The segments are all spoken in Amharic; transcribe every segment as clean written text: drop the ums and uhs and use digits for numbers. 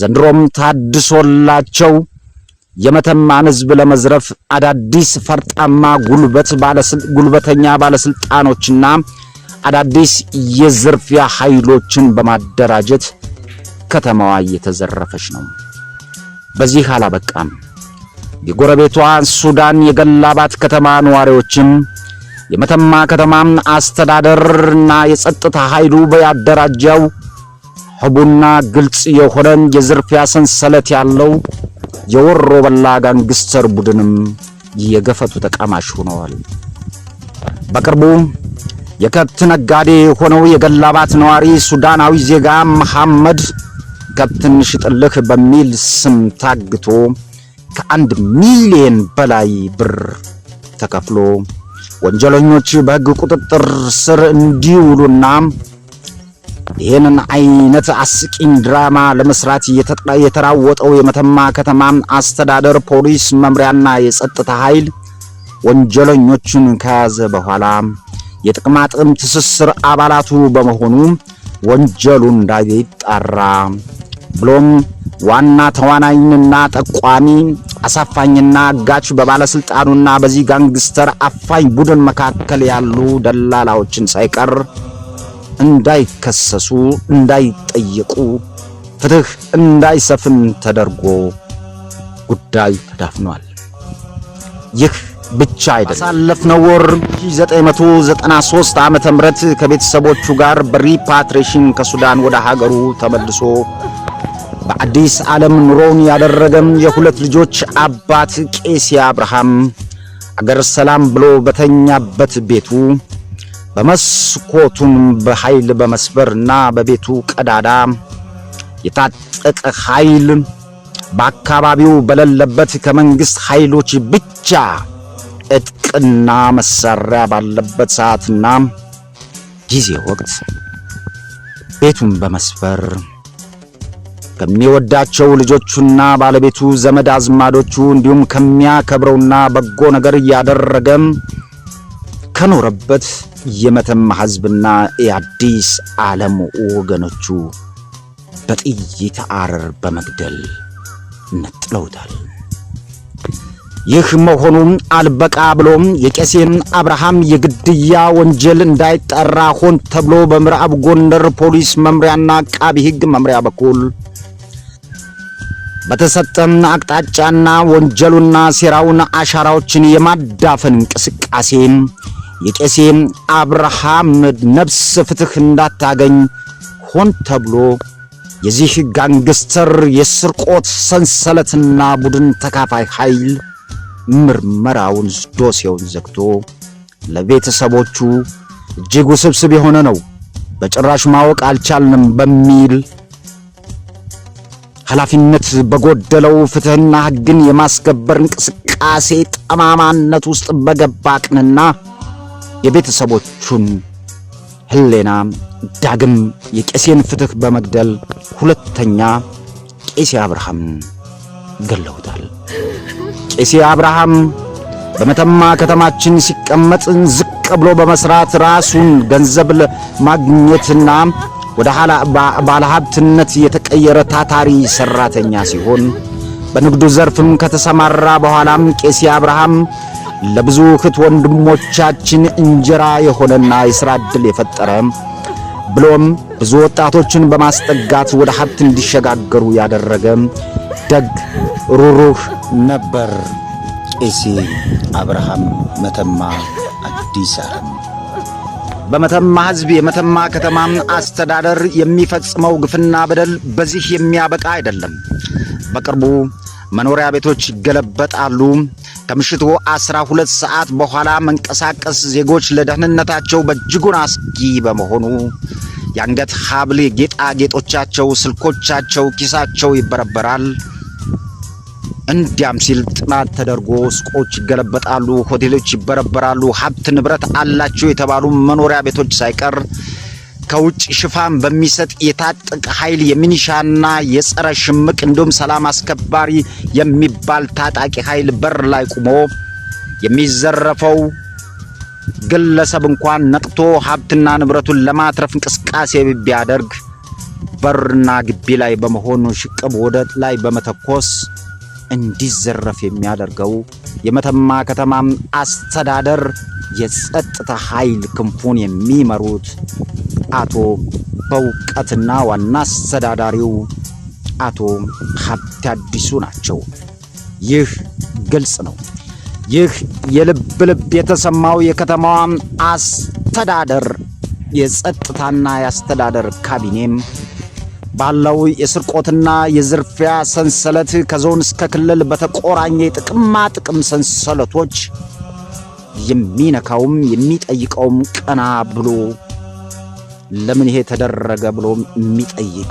ዘንድሮም ታድሶላቸው የመተማን ህዝብ ለመዝረፍ አዳዲስ ፈርጣማ ጉልበተኛ ባለስልጣኖችና አዳዲስ የዝርፊያ ኃይሎችን በማደራጀት ከተማዋ እየተዘረፈች ነው። በዚህ አላበቃም። የጎረቤቷ ሱዳን የገላባት ከተማ ነዋሪዎችም የመተማ ከተማ አስተዳደርና የጸጥታ ኃይሉ በያደራጀው ህቡና ግልጽ የሆነ የዝርፊያ ሰንሰለት ያለው የወሮ በላ ጋንግስተር ቡድንም የገፈቱ ተቀማሽ ሆነዋል። በቅርቡ የከብት ነጋዴ ሆነው የገላባት ነዋሪ ሱዳናዊ ዜጋ መሐመድ ከብትን ሽጥልህ በሚል ስም ታግቶ ከ1 ሚሊዮን በላይ ብር ተከፍሎ ወንጀለኞች በህግ ቁጥጥር ስር እንዲውሉና ይሄንን አይነት አስቂኝ ድራማ ለመስራት የተራወጠው የመተማ ከተማ አስተዳደር ፖሊስ መምሪያና የጸጥታ ኃይል ወንጀለኞቹን ከያዘ በኋላ የጥቅማጥም ትስስር አባላቱ በመሆኑ ወንጀሉ እንዳይጣራ ብሎም ዋና ተዋናይና ጠቋሚ አሳፋኝና አጋች በባለስልጣኑና በዚህ ጋንግስተር አፋኝ ቡድን መካከል ያሉ ደላላዎችን ሳይቀር እንዳይከሰሱ እንዳይጠየቁ ፍትህ እንዳይሰፍን ተደርጎ ጉዳዩ ተዳፍኗል። ይህ ብቻ አይደለም። ባሳለፍነው ወር 1993 ዓመተ ምህረት ከቤተሰቦቹ ጋር በሪፓትሪሽን ከሱዳን ወደ ሀገሩ ተመልሶ በአዲስ ዓለም ኑሮን ያደረገም የሁለት ልጆች አባት ቄስ አብርሃም አገር ሰላም ብሎ በተኛበት ቤቱ በመስኮቱን በኃይል በመስበርና በቤቱ ቀዳዳ የታጠቀ ኃይል በአካባቢው በሌለበት ከመንግስት ኃይሎች ብቻ እጥቅና መሳሪያ ባለበት ሰዓትና ጊዜ ወቅት ቤቱን በመስበር ከሚወዳቸው ልጆቹና ባለቤቱ ዘመድ አዝማዶቹ እንዲሁም ከሚያከብረውና በጎ ነገር ያደረገም ከኖረበት የመተማ ህዝብና የአዲስ ዓለም ወገኖቹ በጥይት አረር በመግደል ነጥለውታል። ይህ መሆኑ አልበቃ ብሎም የቄሴን አብርሃም የግድያ ወንጀል እንዳይጣራ ሆን ተብሎ በምዕራብ ጎንደር ፖሊስ መምሪያና አቃቢ ህግ መምሪያ በኩል በተሰጠን አቅጣጫና ወንጀሉና ሴራውን አሻራዎችን የማዳፈን እንቅስቃሴ የቄሴን አብርሃም ነፍስ ፍትህ እንዳታገኝ ሆን ተብሎ የዚህ ጋንግስተር የስርቆት ሰንሰለትና ቡድን ተካፋይ ኃይል ምርመራውን ዶሴውን ዘግቶ ለቤተሰቦቹ እጅግ ውስብስብ የሆነ ነው በጭራሽ ማወቅ አልቻልንም በሚል ኃላፊነት በጎደለው ፍትህና ህግን የማስከበር እንቅስቃሴ ጠማማነት ውስጥ በገባቅንና የቤተሰቦቹን ህሌና ዳግም የቄሴን ፍትህ በመግደል ሁለተኛ ቄሴ አብርሃም ገለውታል። ቄሴ አብርሃም በመተማ ከተማችን ሲቀመጥ ዝቅ ብሎ በመስራት ራሱን ገንዘብ ማግኘትና ወደ ባለሀብትነት የተቀየረ ታታሪ ሰራተኛ ሲሆን በንግዱ ዘርፍም ከተሰማራ በኋላም ቄሴ አብርሃም ለብዙ እህት ወንድሞቻችን እንጀራ የሆነና የሥራ ዕድል የፈጠረ ብሎም ብዙ ወጣቶችን በማስጠጋት ወደ ሀብት እንዲሸጋገሩ ያደረገ ደግ ሩሩህ ነበር ቄሴ አብርሃም መተማ አዲስ ዓለም። በመተማ ህዝብ የመተማ ከተማ አስተዳደር የሚፈጽመው ግፍና በደል በዚህ የሚያበቃ አይደለም። በቅርቡ መኖሪያ ቤቶች ይገለበጣሉ። ከምሽቱ 12 ሰዓት በኋላ መንቀሳቀስ ዜጎች ለደህንነታቸው በእጅጉን አስጊ በመሆኑ የአንገት ሐብል፣ ጌጣጌጦቻቸው፣ ስልኮቻቸው፣ ኪሳቸው ይበረበራል። እንዲያም ሲል ጥናት ተደርጎ ሱቆች ይገለበጣሉ፣ ሆቴሎች ይበረበራሉ። ሀብት ንብረት አላቸው የተባሉ መኖሪያ ቤቶች ሳይቀር ከውጭ ሽፋን በሚሰጥ የታጠቀ ኃይል የሚኒሻና የጸረ ሽምቅ እንዲሁም ሰላም አስከባሪ የሚባል ታጣቂ ኃይል በር ላይ ቆሞ የሚዘረፈው ግለሰብ እንኳን ነቅቶ ሀብትና ንብረቱን ለማትረፍ እንቅስቃሴ ቢያደርግ በርና ግቢ ላይ በመሆኑ ሽቅብ ወደ ላይ በመተኮስ እንዲዘረፍ የሚያደርገው የመተማ ከተማ አስተዳደር የጸጥታ ኃይል ክንፉን የሚመሩት አቶ በውቀትና ዋና አስተዳዳሪው አቶ ሀብቴ አዲሱ ናቸው። ይህ ግልጽ ነው። ይህ የልብ የተሰማው የከተማዋ አስተዳደር የጸጥታና የአስተዳደር ካቢኔም ባለው የስርቆትና የዝርፊያ ሰንሰለት ከዞን እስከ ክልል በተቆራኘ ጥቅማ ጥቅም ሰንሰለቶች የሚነካውም የሚጠይቀውም ቀና ብሎ ለምን ይሄ ተደረገ ብሎ የሚጠይቅ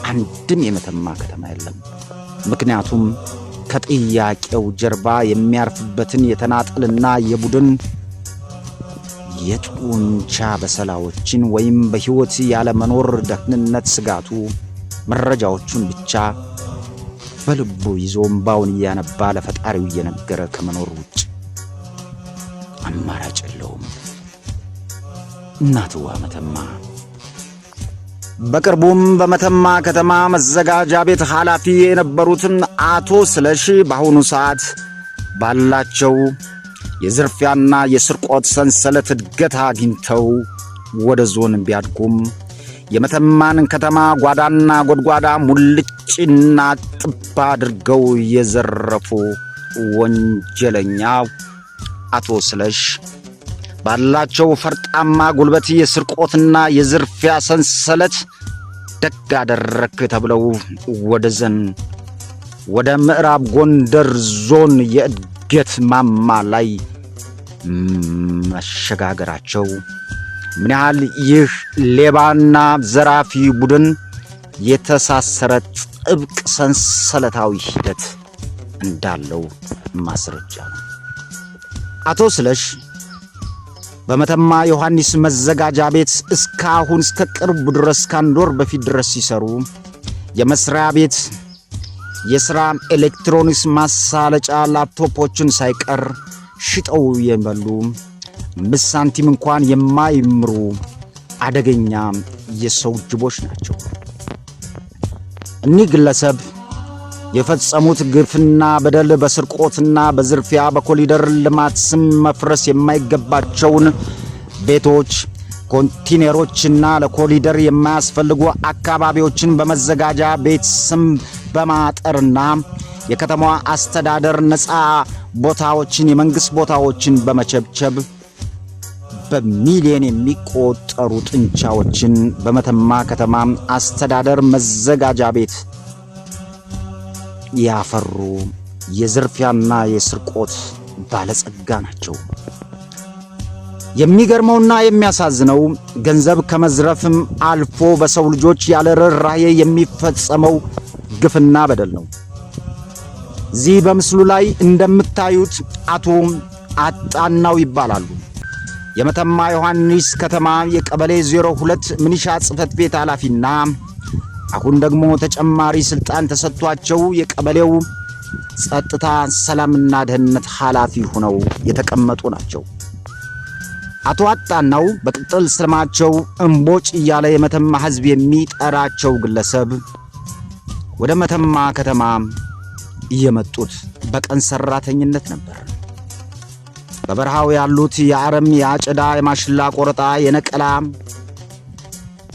አንድም የመተማ ከተማ የለም። ምክንያቱም ከጥያቄው ጀርባ የሚያርፍበትን የተናጠልና የቡድን የጡንቻ በሰላዎችን ወይም በህይወት ያለ መኖር ደህንነት ስጋቱ መረጃዎቹን ብቻ በልቡ ይዞ እምባውን እያነባ ለፈጣሪው እየነገረ ከመኖር ውጭ አማራጭ የለውም። እናትዋ መተማ በቅርቡም በመተማ ከተማ መዘጋጃ ቤት ኃላፊ የነበሩትን አቶ ስለሺ በአሁኑ ሰዓት ባላቸው የዝርፊያና የስርቆት ሰንሰለት እድገት አግኝተው ወደ ዞን ቢያድጉም የመተማን ከተማ ጓዳና ጎድጓዳ ሙልጭና ጥባ አድርገው የዘረፉ ወንጀለኛው አቶ ስለሺ ባላቸው ፈርጣማ ጉልበት የስርቆትና የዝርፊያ ሰንሰለት ደግ አደረክ ተብለው ወደ ምዕራብ ጎንደር ዞን የእድገት ማማ ላይ መሸጋገራቸው ምን ያህል ይህ ሌባና ዘራፊ ቡድን የተሳሰረ ጥብቅ ሰንሰለታዊ ሂደት እንዳለው ማስረጃ ነው። አቶ ስለሺ በመተማ ዮሐንስ መዘጋጃ ቤት እስካሁን እስከ ቅርብ ድረስ ከአንድ ወር በፊት ድረስ ሲሰሩ የመስሪያ ቤት የሥራ ኤሌክትሮኒክስ ማሳለጫ ላፕቶፖችን ሳይቀር ሽጠው የበሉ 5 ሳንቲም እንኳን የማይምሩ አደገኛ የሰው ጅቦች ናቸው። እኒህ ግለሰብ የፈጸሙት ግፍና በደል በስርቆትና በዝርፊያ በኮሊደር ልማት ስም መፍረስ የማይገባቸውን ቤቶች፣ ኮንቲነሮችና ለኮሊደር የማያስፈልጉ አካባቢዎችን በመዘጋጃ ቤት ስም በማጠርና የከተማዋ አስተዳደር ነፃ ቦታዎችን የመንግስት ቦታዎችን በመቸብቸብ በሚሊዮን የሚቆጠሩ ጥንቻዎችን በመተማ ከተማ አስተዳደር መዘጋጃ ቤት ያፈሩ የዝርፊያና የስርቆት ባለጸጋ ናቸው። የሚገርመውና የሚያሳዝነው ገንዘብ ከመዝረፍም አልፎ በሰው ልጆች ያለ ርህራሄ የሚፈጸመው ግፍና በደል ነው። እዚህ በምስሉ ላይ እንደምታዩት አቶ አጣናው ይባላሉ። የመተማ ዮሐንስ ከተማ የቀበሌ 02 ምንሻ ጽሕፈት ቤት ኃላፊና አሁን ደግሞ ተጨማሪ ስልጣን ተሰጥቷቸው የቀበሌው ጸጥታ ሰላምና ደህንነት ኃላፊ ሆነው የተቀመጡ ናቸው። አቶ አጣናው በቅጥል ስማቸው እምቦጭ እያለ የመተማ ሕዝብ የሚጠራቸው ግለሰብ ወደ መተማ ከተማ እየመጡት በቀን ሰራተኝነት ነበር። በበረሃው ያሉት የአረም፣ የአጨዳ፣ የማሽላ ቆረጣ፣ የነቀላ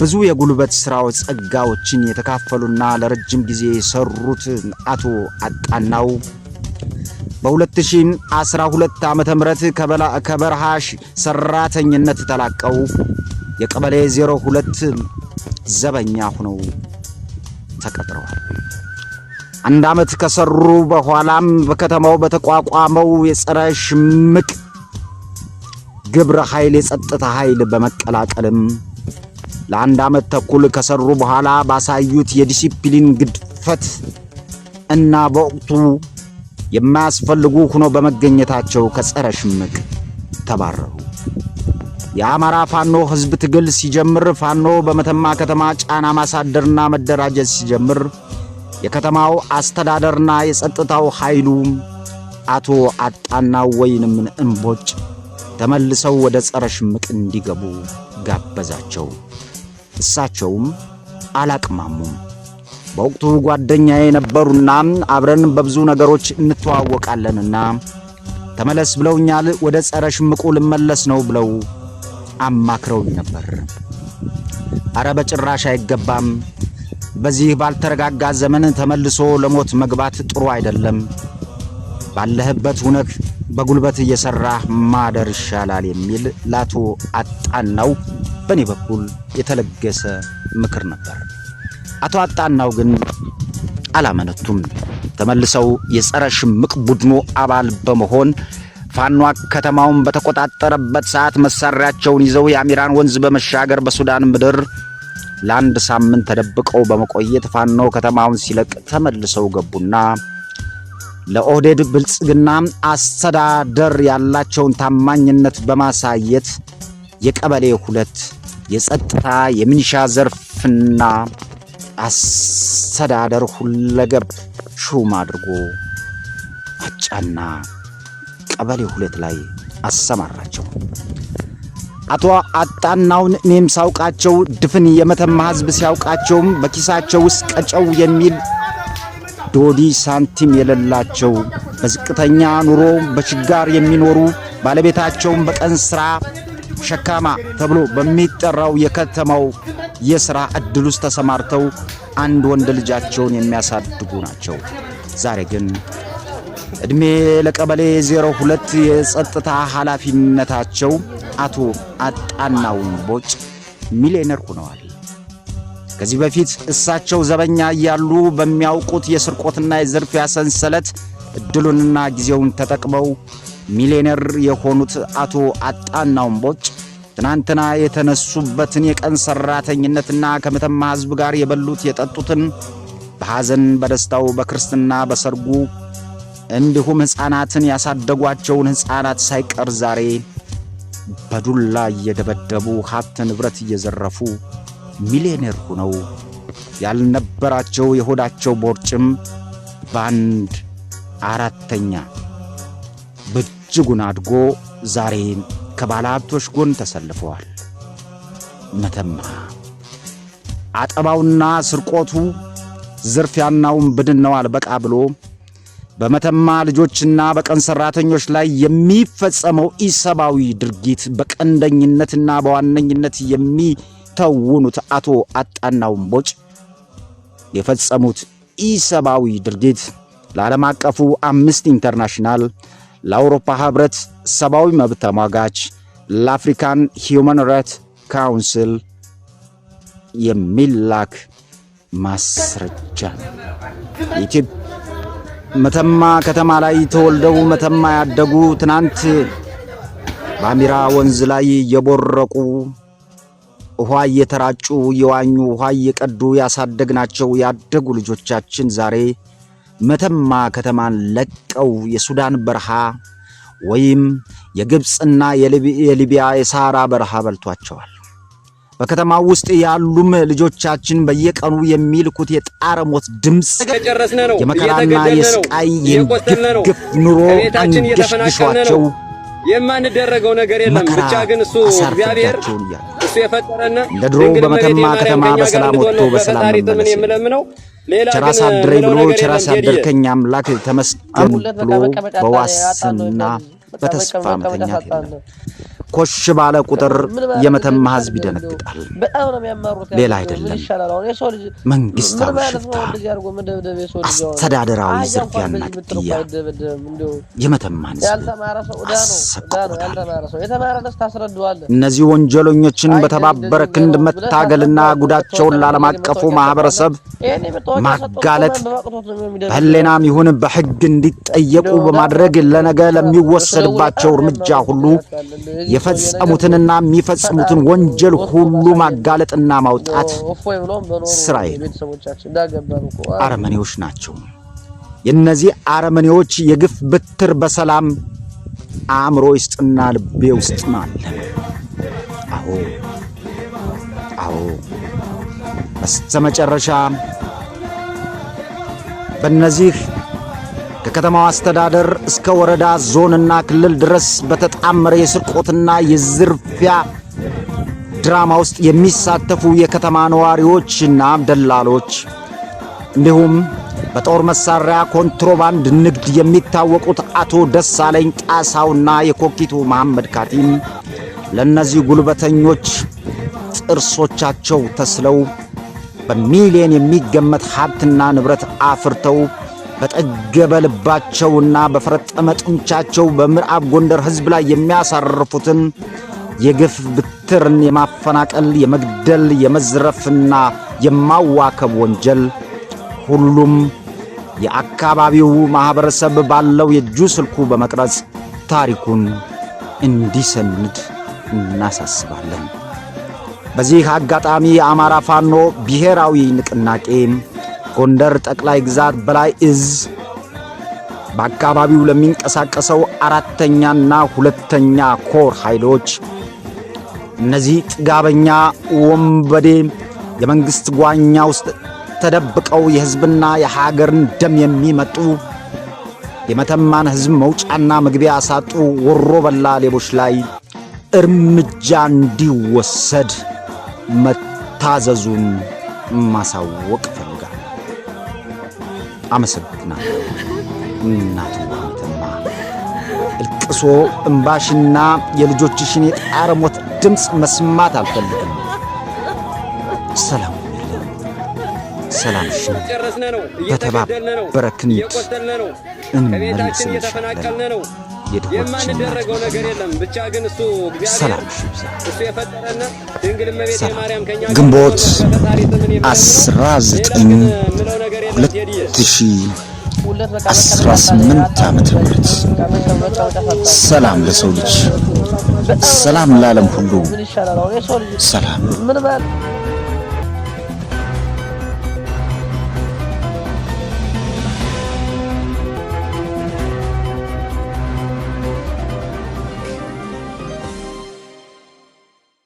ብዙ የጉልበት ሥራዎች ጸጋዎችን የተካፈሉና ለረጅም ጊዜ የሰሩት አቶ አጣናው በ2012 ዓመተ ምህረት ከበረሃ ሰራተኝነት ተላቀው የቀበሌ 02 ዘበኛ ሆነው ተቀጥረዋል። 1 ዓመት ከሰሩ በኋላም በከተማው በተቋቋመው የጸረ ሽምቅ ግብረ ኃይል የጸጥታ ኃይል በመቀላቀልም ለ1 ዓመት ተኩል ከሰሩ በኋላ ባሳዩት የዲሲፕሊን ግድፈት እና በወቅቱ የማያስፈልጉ ሆኖ በመገኘታቸው ከጸረ ሽምቅ ተባረሩ። የአማራ ፋኖ ህዝብ ትግል ሲጀምር ፋኖ በመተማ ከተማ ጫና ማሳደርና መደራጀት ሲጀምር የከተማው አስተዳደርና የጸጥታው ኃይሉ አቶ አጣናው ወይንም እምቦጭ ተመልሰው ወደ ጸረ ሽምቅ እንዲገቡ ጋበዛቸው። እሳቸውም አላቅማሙም። በወቅቱ ጓደኛዬ ነበሩና አብረን በብዙ ነገሮች እንተዋወቃለንና ተመለስ ብለውኛል። ወደ ጸረ ሽምቁ ልመለስ ነው ብለው አማክረውኝ ነበር። አረ በጭራሽ አይገባም። በዚህ ባልተረጋጋ ዘመን ተመልሶ ለሞት መግባት ጥሩ አይደለም። ባለህበት ሁነህ በጉልበት እየሰራህ ማደር ይሻላል የሚል ላቶ አጣናው በኔ በኩል የተለገሰ ምክር ነበር። አቶ አጣናው ግን አላመነቱም። ተመልሰው የጸረ ሽምቅ ቡድኑ አባል በመሆን ፋኖ ከተማውን በተቆጣጠረበት ሰዓት መሳሪያቸውን ይዘው የአሚራን ወንዝ በመሻገር በሱዳን ምድር ለአንድ ሳምንት ተደብቀው በመቆየት ፋኖ ከተማውን ሲለቅ ተመልሰው ገቡና ለኦህዴድ ብልጽግና አስተዳደር ያላቸውን ታማኝነት በማሳየት የቀበሌ 2 የጸጥታ የሚኒሻ ዘርፍና አስተዳደር ሁለገብ ሹም አድርጎ አጫና ቀበሌ 2 ላይ አሰማራቸው። አቶ አጣናውን እኔም ሳውቃቸው ድፍን የመተማ ሕዝብ ሲያውቃቸውም በኪሳቸው ውስጥ ቀጨው የሚል ዶዲ ሳንቲም የሌላቸው በዝቅተኛ ኑሮ በችጋር የሚኖሩ ባለቤታቸውን በቀን ሥራ ሸካማ ተብሎ በሚጠራው የከተማው የሥራ ዕድል ውስጥ ተሰማርተው አንድ ወንድ ልጃቸውን የሚያሳድጉ ናቸው። ዛሬ ግን ዕድሜ ለቀበሌ 02 የጸጥታ ኃላፊነታቸው አቶ አጣናው እምቦጭ ሚሊዮነር ሆነዋል። ከዚህ በፊት እሳቸው ዘበኛ እያሉ በሚያውቁት የስርቆትና የዝርፊያ ሰንሰለት ዕድሉንና ጊዜውን ተጠቅመው ሚሊዮነር የሆኑት አቶ አጣናው እምቦጭ ትናንትና የተነሱበትን የቀን ሰራተኝነትና ከመተማ ሕዝብ ጋር የበሉት የጠጡትን በሐዘን በደስታው በክርስትና በሰርጉ እንዲሁም ሕፃናትን ያሳደጓቸውን ሕፃናት ሳይቀር ዛሬ በዱላ እየደበደቡ ሀብት ንብረት እየዘረፉ ሚሊዮነር ሆነው ያልነበራቸው የሆዳቸው ቦርጭም በአንድ አራተኛ በእጅጉን አድጎ ዛሬ ከባለ ሀብቶች ጎን ተሰልፈዋል። መተማ አጠባውና ስርቆቱ ዝርፊያናው ብድነው አልበቃ ብሎ በመተማ ልጆችና በቀን ሰራተኞች ላይ የሚፈጸመው ኢሰባዊ ድርጊት በቀንደኝነትና በዋነኝነት የሚተውኑት አቶ አጣናው እምቦጭ የፈጸሙት ኢሰባዊ ድርጊት ለዓለም አቀፉ አምነስቲ ኢንተርናሽናል፣ ለአውሮፓ ህብረት ሰብአዊ መብት ተሟጋች፣ ለአፍሪካን ሂውማን ራይትስ ካውንስል የሚላክ ማስረጃ መተማ ከተማ ላይ ተወልደው መተማ ያደጉ ትናንት በአሚራ ወንዝ ላይ የቦረቁ ውሃ እየተራጩ የዋኙ ውሃ እየቀዱ ያሳደግናቸው ያደጉ ልጆቻችን ዛሬ መተማ ከተማን ለቀው የሱዳን በረሃ ወይም የግብጽና የሊቢያ የሳራ በረሃ በልቷቸዋል። በከተማው ውስጥ ያሉም ልጆቻችን በየቀኑ የሚልኩት የጣረ ሞት ድምጽ የመከራና የስቃይ የግፍ ኑሮ አንገሽግሿቸው የማንደረገው ነገር የለም። ብቻ ግን እሱ እግዚአብሔር እሱ የፈጠረና እንደ ድሮ በመተማ ከተማ በሰላም ወጥቶ በሰላም መመለስ ቸር አሳድረኝ ብሎ ቸር አሳደርከኝ አምላክ ተመስገን ብሎ በዋስና በተስፋ መተኛት የለም። ኮሽ ባለ ቁጥር የመተማ ሕዝብ ይደነግጣል። ሌላ አይደለም፣ መንግስታዊ ሽፍታ፣ አስተዳደራዊ ዝርፊያና ግድያ የመተማን ሕዝብ አሰቃቅሎታል። እነዚህ ወንጀለኞችን በተባበረ ክንድ መታገልና ጉዳቸውን ለዓለም አቀፉ ማህበረሰብ ማጋለጥ በህሊናም ይሁን በሕግ እንዲጠየቁ በማድረግ ለነገ ለሚወሰድባቸው እርምጃ ሁሉ የፈጸሙትንና የሚፈጽሙትን ወንጀል ሁሉ ማጋለጥና ማውጣት ስራዬ ነው። አረመኔዎች ናቸው። የነዚህ አረመኔዎች የግፍ ብትር በሰላም አእምሮ ውስጥና ልቤ ውስጥ ማለት አዎ በስተመጨረሻ በእነዚህ ከከተማው አስተዳደር እስከ ወረዳ ዞንና ክልል ድረስ በተጣመረ የስርቆትና የዝርፊያ ድራማ ውስጥ የሚሳተፉ የከተማ ነዋሪዎችና ደላሎች እንዲሁም በጦር መሳሪያ ኮንትሮባንድ ንግድ የሚታወቁት አቶ ደሳለኝ ጣሳውና የኮኪቱ መሐመድ ካቲም ለነዚህ ጉልበተኞች ጥርሶቻቸው ተስለው በሚሊዮን የሚገመት ሀብትና ንብረት አፍርተው በጠገበ ልባቸውና በፈረጠመ ጡንቻቸው በምዕራብ ጎንደር ሕዝብ ላይ የሚያሳርፉትን የግፍ ብትርን የማፈናቀል፣ የመግደል፣ የመዝረፍና የማዋከብ ወንጀል ሁሉም የአካባቢው ማህበረሰብ ባለው የእጁ ስልኩ በመቅረጽ ታሪኩን እንዲሰንድ እናሳስባለን። በዚህ አጋጣሚ የአማራ ፋኖ ብሔራዊ ንቅናቄ ጎንደር ጠቅላይ ግዛት በላይ እዝ በአካባቢው ለሚንቀሳቀሰው 4ኛና 2ኛ ኮር ኃይሎች እነዚህ ጥጋበኛ ወንበዴ የመንግስት ጓኛ ውስጥ ተደብቀው የህዝብና የሀገርን ደም የሚመጡ የመተማን ህዝብ መውጫና መግቢያ ያሳጡ ወሮ በላ ሌቦች ላይ እርምጃ እንዲወሰድ መታዘዙን ማሳወቅ ፈልጋለሁ። አመሰግናለሁ። እናቱ መተማ እልቅሶ እንባሽና የልጆችሽን የጣረ ሞት ድምፅ መስማት አልፈልግም። ሰላም ሰላምሽን በተባበረ ክንድ እንመልስልሻለን። የማንደረገው ነገር የለም። ብቻ ግን እሱ እግዚአብሔር እሱ የፈጠረና ድንግል እመቤቴ ማርያም ከኛ ግንቦት 19 2018 ዓመተ ምህረት ሰላም ለሰው ልጅ፣ ሰላም ለዓለም ሁሉ፣ ሰላም